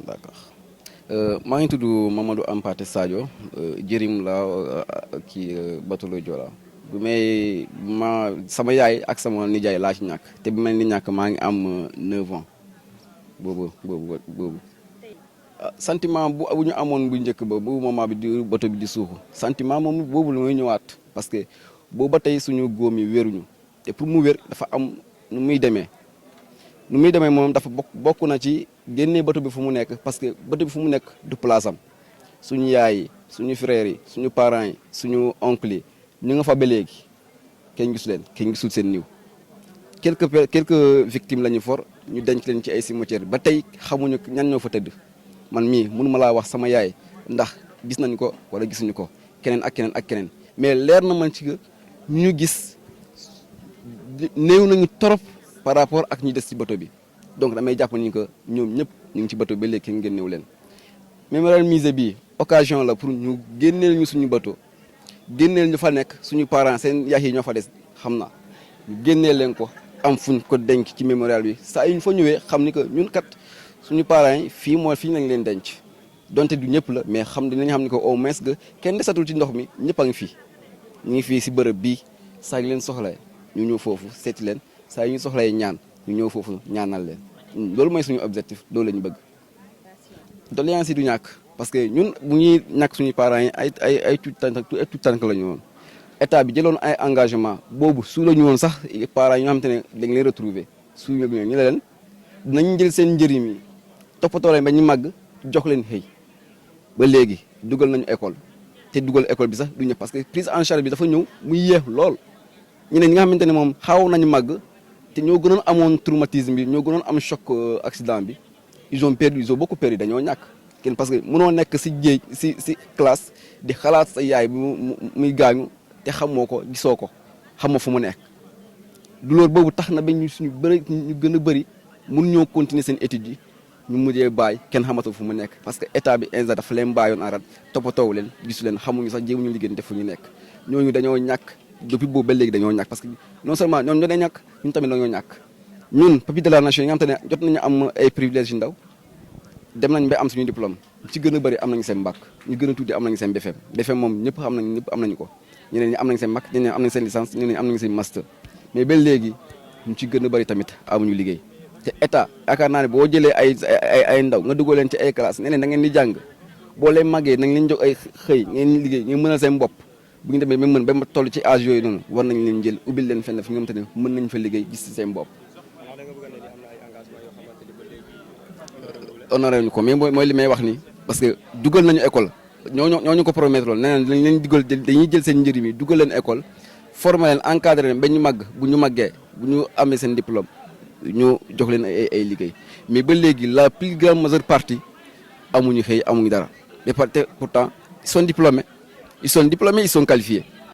d'accord maa ngi tudd Mamadou Ampaté Sadio jërim la kii bateau JOOLA bu may sama yaay ak sama nijaay laa ci ñàkk te bi mel ni ñàkk maa ngi am 9 ans boobu sentiment bu ñu amoon bu njëkk ba bu moment bi di bateau bi di suuxu sentiment moom boobu la muy ñëwaat parce que boobu ba tey suñu góom yi wéruñu te pour mu wér dafa am nu muy demee moom dafa bokk na ci génnee bateau bi fu mu nekk parce que bateau bi fu mu nekk du place am suñu yaay yi suñu frères yi suñu parents yi suñu oncle yi ñu nga fa ba léegi kenn gisu leen kenn gisul seen niw quelques victimes la ñu for ñu denc leen ci ay cimetière ba tey xamuñu ñan ñoo fa tëdd man mii mënuma laa wax sama yaay ndax gis nañ ko wala gisuñu ko keneen ak keneen mais leer na man ci que ñu gis néew nañu trop par rapport ak ñi des ci bateau bi donc damay jàpp ni que ñoom ñëpp ñu ngi ci bateau ba léegi kenn génnewu leen mémorial musée bi occasion la pour ñu génneel ñu suñu bateau génneel ñu fa nekk suñu parents seen yaay yi ñoo fa des xam naa ñu génneel leen ko am fuñ ko denc ci mémorial bi saa yu ñu fa ñëwee xam ni que ñun kat suñu parents yi fii lañ leen denc donte du ñëpp la mais dinañ xam ni que au moins que kenn desatul ci ndox mi ñëpp a ngi fii ñu ngi fii si bërëb bii saa yu leen soxlaye ñu ñëw foofu seeti leen saa yu ñu soxlaye ñaan ñu ñëw foofu ñaanal leen loolu mooy suñu objectif loolu la ñu bëgg. doléance yi du ñàkk parce que ñun bu ñuy ñàkk suñu parents yi ay tout tànk la ñu woon état bi jëloon ay engagement boobu su la ñu woon sax parents yi nga xamante ne dañ leen retrouver su ñu ñu leen dinañ jël seen njëriñ yi toppatoo leen ba ñu màgg jox leen xëy ba léegi dugal nañu école te dugal école bi sax du ñëpp parce que prise en charge bi dafa ñëw muy yéex lool ñeneen ñi nga xamante ne moom xaw nañu màgg te ñoo gënoon amoon traumatisme bi ñoo gënoon am choc accident bi ils ont beaucoup perdu dañoo ñàkk kenn parce que mënoo nekk si géej si classe di xalaat sa yaay muy gaañu te xamoo ko gisoo ko xamoo fu mu nekk douleur boobu tax na ba ñu gën a bëri mun ñoo continuer seen études yi ñu mujjee bàyyi kenn xamatul fu mu nekk parce que état bi INSA dafa leen bàyyoon arat toppatoowu leen gisu leen xamuñu sax jéemuñu liggéey def fu ñu nekk ñooñu dañoo ñàkk depuis boobu ba léegi dañoo ñàkk parce que non seulement ñoom ñoo dee ñàkk ñun tamit dañoo ñàkk ñun papier de la nation yi nga xam te ne jot nañu am ay privilèges yu ndaw dem nañ ba am suñu diplôme ci gën a bëri am nañu seen bac ñu gën a tuuti am nañu seen BFEM moom ñëpp am nañu ko ñeneen ñi am nañu seen bac ñeneen ñi am nañu seen licence ñeneen ñi am nañu seen master mais ba léegi ñu ci gën a bëri tamit amuñu liggéey te état yaakaar naa ne boo jëlee ay ndaw nga dugal leen ci ay classe ne leen da ngeen di jàng boo leen màggee nañ leen jox ay xëy ngeen liggéey ngeen mënal seen bopp bu ñu demee ba ba toll ci âge yooyu noonu war nañ leen jël ubbil leen fenn fi nga xamante ne mën nañ fa liggéey gis ci seen bopp. honoré ñu ko mais mooy li may wax ni parce que dugal nañu école ñooñu ko promettre loolu nee nañ dañ leen dugal dañuy jël seen njëriñ yi dugal leen école former leen encadré leen ba ñu màgg bu ñu màggee bu ñu amee seen diplôme ñu jox leen ay liggéey mais ba léegi la plus grande majeure partie amuñu xëy amuñu dara mais pourtant ils sont diplômés ils sont qualifiés